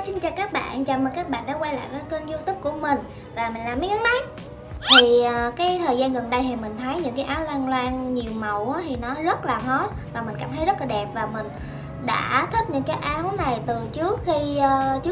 xin chào các bạn, chào mừng các bạn đã quay lại với kênh YouTube của mình. Và mình là Miếng Ngắn Đấy. Thì cái thời gian gần đây thì mình thấy những cái áo loang loang nhiều màu á, thì nó rất là hot và mình cảm thấy rất là đẹp. Và mình đã thích những cái áo này từ trước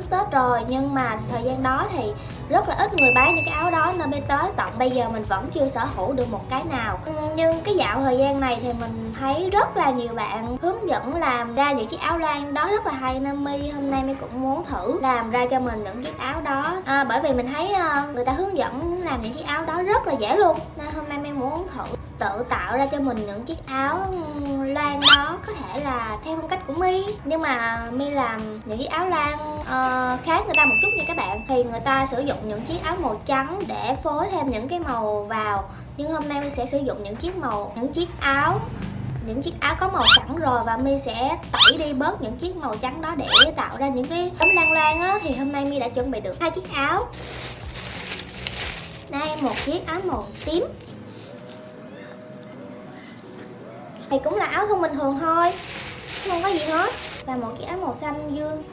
Tết rồi, nhưng mà thời gian đó thì rất là ít người bán những cái áo đó, nên tới tận bây giờ mình vẫn chưa sở hữu được một cái nào. Nhưng cái dạo thời gian này thì mình thấy rất là nhiều bạn hướng dẫn làm ra những chiếc áo loang đó rất là hay, nên hôm nay My cũng muốn thử làm ra cho mình những chiếc áo đó. Bởi vì mình thấy người ta hướng dẫn làm những chiếc áo đó rất là dễ luôn, nên hôm nay My muốn thử tự tạo ra cho mình những chiếc áo loang đó, có thể là theo phong cách của My, nhưng mà My làm những chiếc áo loang khác người ta một chút nha các bạn. Thì người ta sử dụng những chiếc áo màu trắng để phối thêm những cái màu vào, nhưng hôm nay My sẽ sử dụng những chiếc áo có màu sẵn rồi, và My sẽ tẩy đi bớt những chiếc màu trắng đó để tạo ra những cái tấm loang loang á. Thì hôm nay My đã chuẩn bị được 2 chiếc áo. Đây, một chiếc áo màu tím. Thì cũng là áo thun bình thường thôi, không có gì hết. Và một chiếc áo màu xanh dương.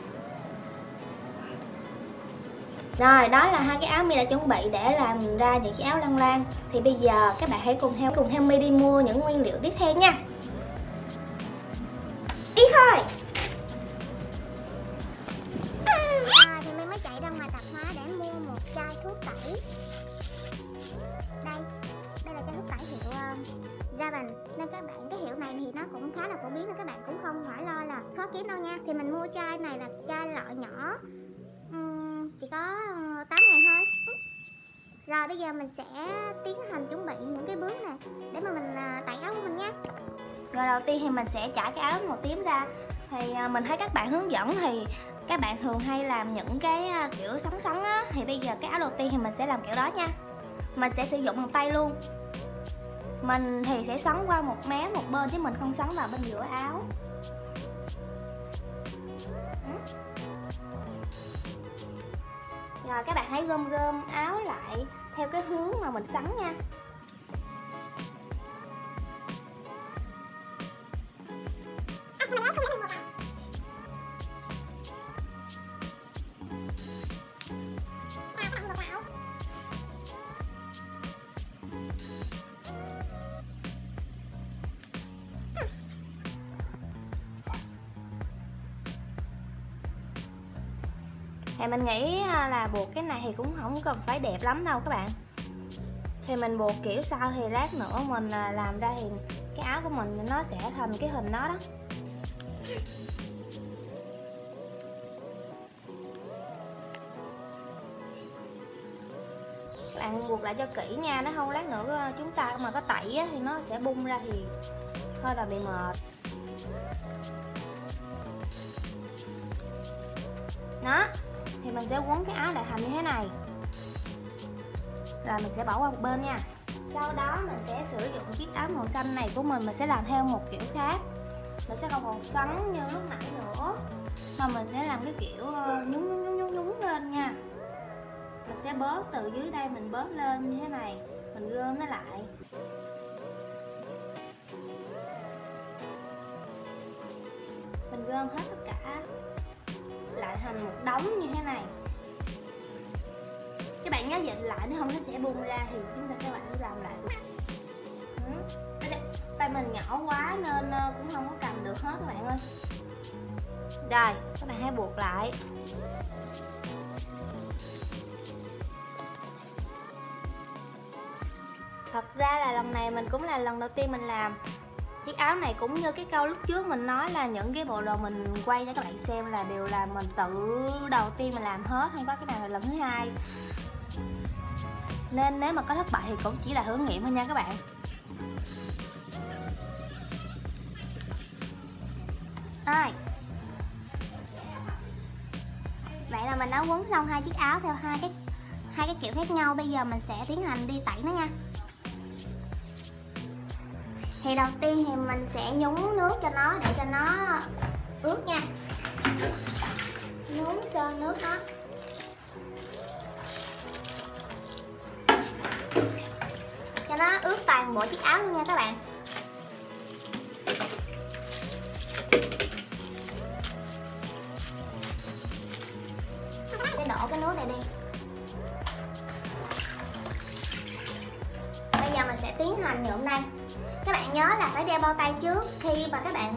Rồi, đó là 2 cái áo My đã chuẩn bị để làm ra những chiếc áo loang loang. Thì bây giờ các bạn hãy cùng theo My đi mua những nguyên liệu tiếp theo nha. Đi thôi. Thì My mới chạy ra ngoài tạp hóa để mua một chai thuốc tẩy. Đây là chai thuốc tẩy hiệu Javan. Nên các bạn, cái hiệu này thì nó cũng khá là phổ biến, nên các bạn cũng không phải lo là khó kiếm đâu nha. Thì mình mua chai này là chai lọ nhỏ, chỉ có 8.000 thôi. Rồi bây giờ mình sẽ tiến hành chuẩn bị những cái bước này để mà mình tẩy áo của mình nha. Rồi đầu tiên thì mình sẽ trải cái áo màu tím ra. Thì mình thấy các bạn hướng dẫn thì các bạn thường hay làm những cái kiểu xoắn xoắn á. Thì bây giờ cái áo đầu tiên thì mình sẽ làm kiểu đó nha. Mình sẽ sử dụng bằng tay luôn. Mình thì sẽ xoắn qua một mé một bên, chứ mình không xoắn vào bên giữa áo. Rồi các bạn hãy gom áo lại theo cái hướng mà mình xoắn nha. Thì mình nghĩ là buộc cái này thì cũng không cần phải đẹp lắm đâu các bạn. Thì mình buộc kiểu sau thì lát nữa mình làm ra thì cái áo của mình nó sẽ thành cái hình đó đó. Các bạn buộc lại cho kỹ nha, nó không lát nữa chúng ta mà có tẩy á, thì nó sẽ bung ra thì hơi là bị mệt. Đó, thì mình sẽ quấn cái áo lại thành như thế này. Rồi mình sẽ bỏ qua một bên nha. Sau đó mình sẽ sử dụng chiếc áo màu xanh này của mình sẽ làm theo một kiểu khác. Mình sẽ không còn xoắn như lúc nãy nữa, mà mình sẽ làm cái kiểu nhúng lên nha. Mình sẽ bớt từ dưới đây, mình bớt lên như thế này, mình gom nó lại. Mình gom hết tất cả lại thành một đống như thế này. Các bạn nhớ dịnh lại, nếu không nó sẽ bung ra thì chúng ta sẽ làm lại. Tay mình nhỏ quá nên cũng không có cầm được hết các bạn ơi. Rồi các bạn hãy buộc lại. Thật ra là lần này mình cũng là lần đầu tiên mình làm chiếc áo này. Cũng như cái câu lúc trước mình nói là những cái bộ đồ mình quay cho các bạn xem là đều là mình tự đầu tiên mình làm hết, không có cái nào là lần thứ hai. Nên nếu mà có thất bại thì cũng chỉ là thử nghiệm thôi nha các bạn. Rồi, vậy là mình đã quấn xong 2 chiếc áo theo hai cái kiểu khác nhau. Bây giờ mình sẽ tiến hành đi tẩy nó nha. Thì đầu tiên thì mình sẽ nhúng nước cho nó để cho nó ướt nha. Nhúng sơ nước đó. Cho nó ướt toàn bộ chiếc áo luôn nha các bạn. sẽ đổ cái nước này đi. Bây giờ mình sẽ tiến hành nhuộm đây. Các bạn nhớ là phải đeo bao tay trước khi mà các bạn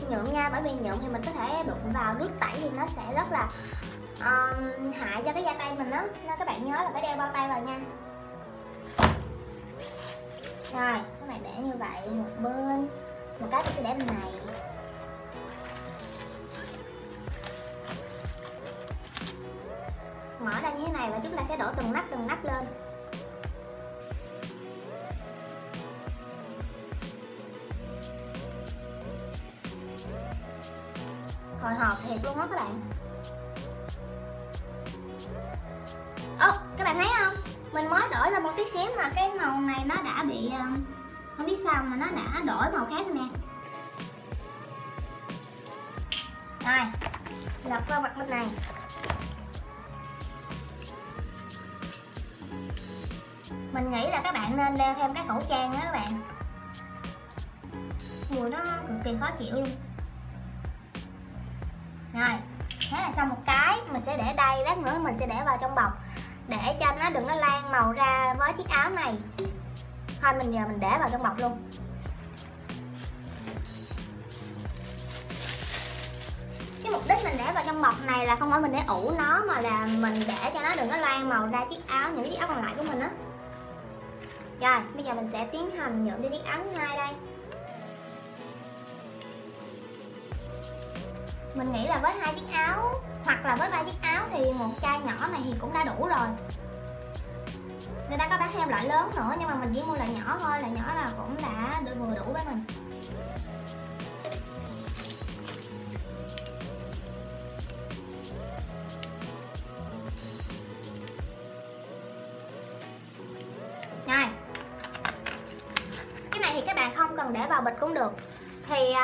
nhuộm nha, bởi vì nhuộm thì mình có thể đụng vào nước tẩy thì nó sẽ rất là hại cho cái da tay mình đó, nên các bạn nhớ là phải đeo bao tay vào nha. Rồi các bạn để như vậy một bên, một cái tôi sẽ để bên này. Mở ra như thế này và chúng ta sẽ đổ từng nắp lên. Hồi hộp thiệt luôn á các bạn. Các bạn thấy không? Mình mới đổi lên một tí xíu mà cái màu này nó đã bị không biết sao mà nó đã đổi màu khác rồi nè. Rồi, lật qua mặt bên này. Mình nghĩ là các bạn nên đeo thêm cái khẩu trang đó các bạn. Mùi nó cực kỳ khó chịu luôn. Rồi, thế là xong một cái, mình sẽ để đây, lát nữa mình sẽ để vào trong bọc để cho nó đừng có lan màu ra với chiếc áo này. Thôi giờ mình để vào trong bọc luôn. Cái mục đích mình để vào trong bọc này là không phải mình để ủ nó, mà là mình để cho nó đừng có lan màu ra chiếc áo, những cái chiếc áo còn lại của mình á. Rồi, bây giờ mình sẽ tiến hành nhuộm cho chiếc áo thứ hai đây. Mình nghĩ là với 2 chiếc áo hoặc là với 3 chiếc áo thì một chai nhỏ này thì cũng đã đủ rồi. Người ta có bán thêm loại lớn nữa nhưng mà mình chỉ mua loại nhỏ thôi, loại nhỏ là cũng đã vừa đủ với mình. Rồi, cái này thì các bạn không cần để vào bịch cũng được. Thì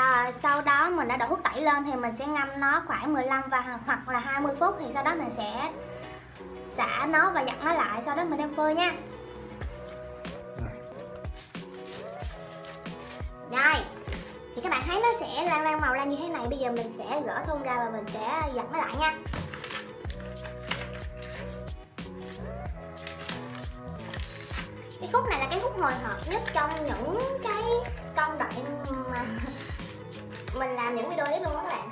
sau đó mình đã đổ thuốc tẩy lên thì mình sẽ ngâm nó khoảng 15 hoặc là 20 phút. Thì sau đó mình sẽ xả nó và giặt nó lại, sau đó mình đem phơi nha. Rồi, thì các bạn thấy nó sẽ lan màu ra như thế này. Bây giờ mình sẽ gỡ thun ra và mình sẽ giặt nó lại nha. Cái khúc này là cái khúc hồi hộp nhất trong những cái công đoạn mà mình làm những video clip luôn đó các bạn.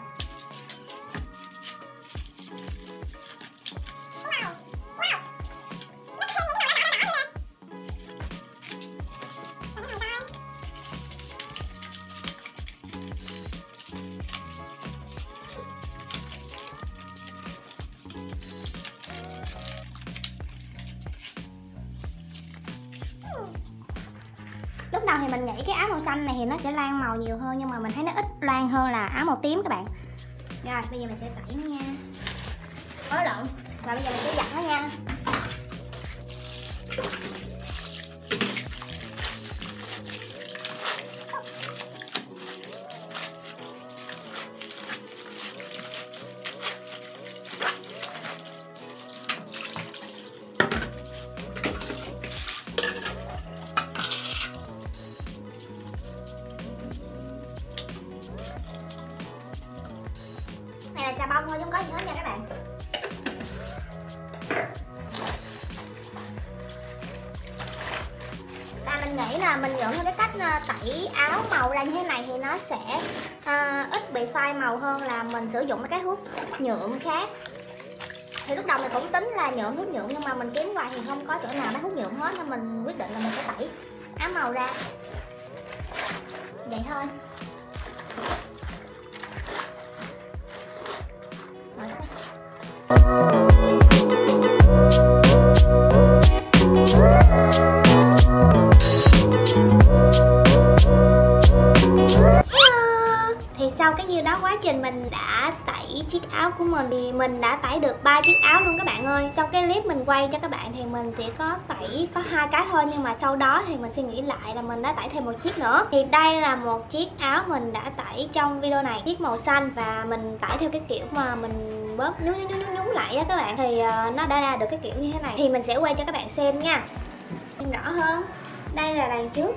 Lúc đầu thì mình nghĩ cái áo màu xanh này thì nó sẽ lan màu nhiều hơn, nhưng mà mình thấy nó ít lan hơn là áo màu tím các bạn. Rồi bây giờ mình sẽ tẩy nó nha. Hối lộn. Và bây giờ mình sẽ giặt nó nha. Này là xà bông thôi chứ không có gì hết nha các bạn. Và mình nghĩ là mình nhuộm theo cái cách tẩy áo màu ra như thế này thì nó sẽ ít bị phai màu hơn là mình sử dụng cái hút nhuộm khác. Thì lúc đầu mình cũng tính là nhuộm hút nhuộm, nhưng mà mình kiếm hoài thì không có chỗ nào bán hút nhuộm hết, nên mình quyết định là mình sẽ tẩy áo màu ra. Vậy thôi. Thì sau cái nhiêu đó quá trình mình đã tẩy chiếc áo của mình thì mình đã tẩy được 3 chiếc áo luôn các bạn ơi. Trong cái clip mình quay cho các bạn thì mình chỉ có tẩy có 2 cái thôi, nhưng mà sau đó thì mình suy nghĩ lại là mình đã tẩy thêm một chiếc nữa. Thì đây là một chiếc áo mình đã tẩy trong video này, chiếc màu xanh, và mình tẩy theo cái kiểu mà mình bóp nhúng lại đó các bạn. Thì nó đã ra được cái kiểu như thế này. Thì mình sẽ quay cho các bạn xem nha, nhìn rõ hơn. Đây là đằng trước,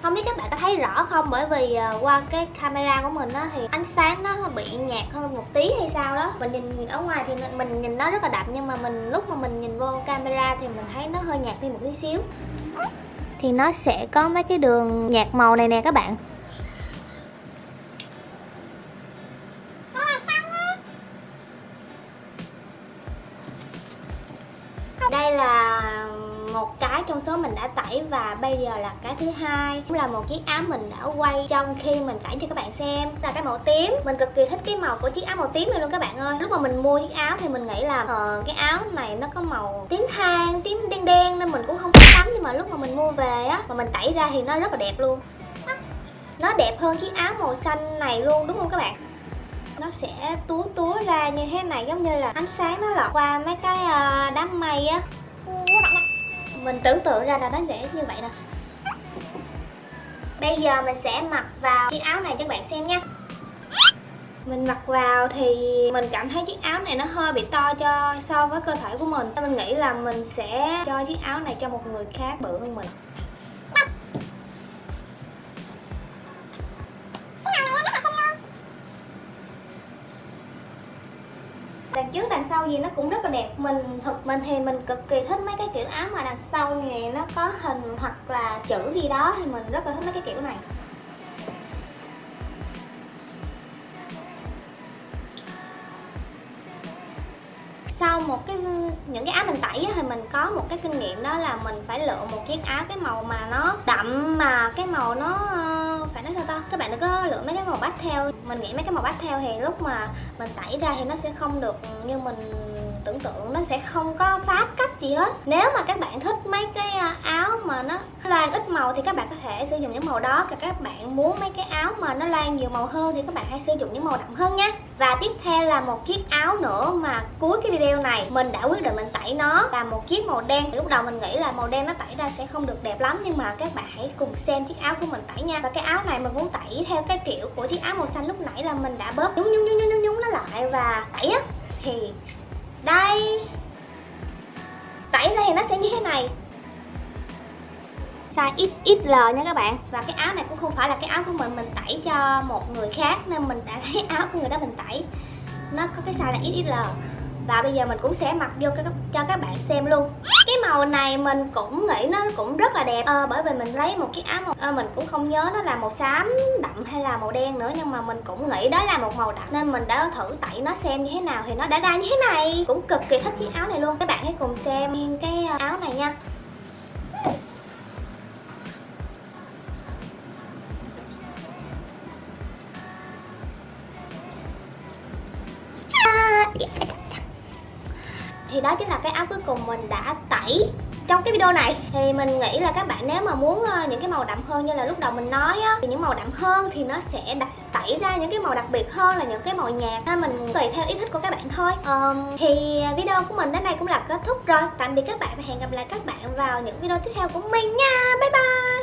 Không biết các bạn có thấy rõ không, bởi vì qua cái camera của mình á thì ánh sáng nó bị nhạt hơn một tí hay sao đó. Mình nhìn ở ngoài thì mình nhìn nó rất là đậm, nhưng mà lúc mà mình nhìn vô camera thì mình thấy nó hơi nhạt đi một tí xíu. Thì nó sẽ có mấy cái đường nhạt màu này nè các bạn. Đây là một cái trong số mình đã tẩy, và bây giờ là cái thứ hai, cũng là một chiếc áo mình đã quay trong khi mình tẩy cho các bạn xem, là cái màu tím. Mình cực kỳ thích cái màu của chiếc áo màu tím này luôn các bạn ơi. Lúc mà mình mua chiếc áo thì mình nghĩ là cái áo này nó có màu tím than, tím đen đen nên mình cũng không thích lắm, nhưng mà lúc mà mình mua về á mà mình tẩy ra thì nó rất là đẹp luôn. Nó đẹp hơn chiếc áo màu xanh này luôn, đúng không các bạn? Nó sẽ túa túa ra như thế này, giống như là ánh sáng nó lọt qua mấy cái đám mây á. Như vậy nè. Mình tưởng tượng ra là nó sẽ như vậy nè. Bây giờ mình sẽ mặc vào chiếc áo này cho các bạn xem nha. Mình mặc vào thì mình cảm thấy chiếc áo này nó hơi bị to so với cơ thể của mình. Mình nghĩ là mình sẽ cho chiếc áo này cho một người khác bự hơn mình. Đằng trước đằng sau gì nó cũng rất là đẹp. Mình thì mình cực kỳ thích mấy cái kiểu áo mà đằng sau này nó có hình hoặc là chữ gì đó, thì mình rất là thích mấy cái kiểu này. Sau những cái áo mình tẩy thì mình có một cái kinh nghiệm, đó là mình phải lựa một chiếc áo cái màu mà nó đậm, mà cái màu nó phải nói sao ta, các bạn đừng có lựa mấy cái màu pastel. Mình nghĩ mấy cái màu pastel thì lúc mà mình tẩy ra thì nó sẽ không được như mình tưởng tượng, nó sẽ không có phá cách gì hết. Nếu mà các bạn thích mấy cái áo mà nó loang ít màu thì các bạn có thể sử dụng những màu đó. Còn các bạn muốn mấy cái áo mà nó loang nhiều màu hơn thì các bạn hãy sử dụng những màu đậm hơn nha. Và tiếp theo là một chiếc áo nữa mà cuối cái video này mình đã quyết định mình tẩy nó là một chiếc màu đen. Lúc đầu mình nghĩ là màu đen nó tẩy ra sẽ không được đẹp lắm, nhưng mà các bạn hãy cùng xem chiếc áo của mình tẩy nha. Và cái áo này mình muốn tẩy theo cái kiểu của chiếc áo màu xanh lúc nãy, là mình đã bóp nhúng nó lại và tẩy á. Thì đây, tẩy ra thì nó sẽ như thế này, size XXL nha các bạn. Và cái áo này cũng không phải là cái áo của mình tẩy cho một người khác, nên mình đã lấy áo của người đó mình tẩy. Nó có cái size là XXL. Và bây giờ mình cũng sẽ mặc vô cho các bạn xem luôn. Cái màu này mình cũng nghĩ nó cũng rất là đẹp, bởi vì mình lấy một cái áo màu mình cũng không nhớ nó là màu xám đậm hay là màu đen nữa, nhưng mà mình cũng nghĩ đó là một màu đậm nên mình đã thử tẩy nó xem như thế nào thì nó đã ra như thế này. Cũng cực kỳ thích chiếc áo này luôn. Các bạn hãy cùng xem cái áo này nha. Thì đó chính là cái áo cuối cùng mình đã tẩy trong cái video này. Thì mình nghĩ là các bạn nếu mà muốn những cái màu đậm hơn như là lúc đầu mình nói á, thì những màu đậm hơn thì nó sẽ tẩy ra những cái màu đặc biệt hơn là những cái màu nhạt, nên mình tùy theo ý thích của các bạn thôi. Thì video của mình đến đây cũng là kết thúc rồi. Tạm biệt các bạn và hẹn gặp lại các bạn vào những video tiếp theo của mình nha. Bye bye.